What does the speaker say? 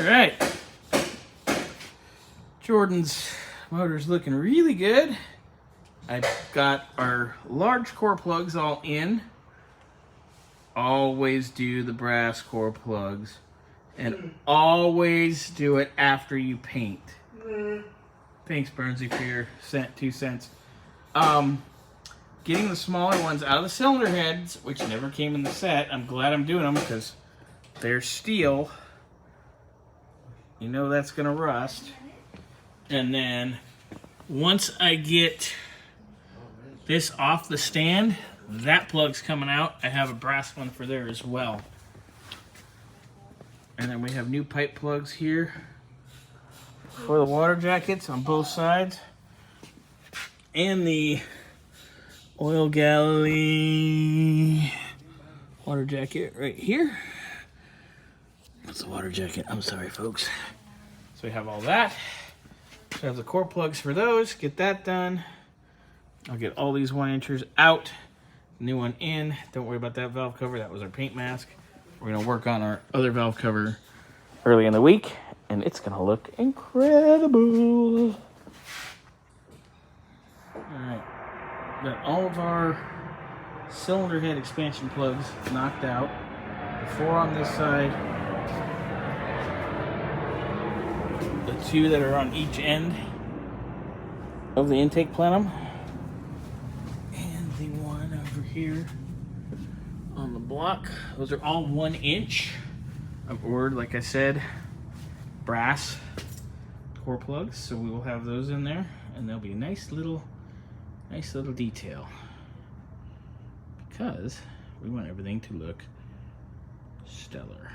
right. Jordan's motor's looking really good. I've got our large core plugs all in. Always do the brass core plugs. And always do it after you paint. Thanks, Burnsy, for your 2 cents. Getting the smaller ones out of the cylinder heads, which never came in the set. I'm glad I'm doing them because they're steel. You know that's going to rust. And then once I get this off the stand, that plug's coming out. I have a brass one for there as well. And then we have new pipe plugs here for the water jackets on both sides. And the oil galley water jacket right here. That's the water jacket. I'm sorry, folks. So we have all that. So I have the core plugs for those. Get that done. I'll get all these 1-inchers out. New one in. Don't worry about that valve cover. That was our paint mask. We're going to work on our other valve cover early in the week, and it's going to look incredible. All right. Got all of our cylinder head expansion plugs knocked out. The 4 on this side. The 2 that are on each end of the intake plenum. And the one over here on the block. Those are all 1 inch. I've ordered, like I said, brass core plugs, so we will have those in there, and they'll be a nice little detail because we want everything to look stellar.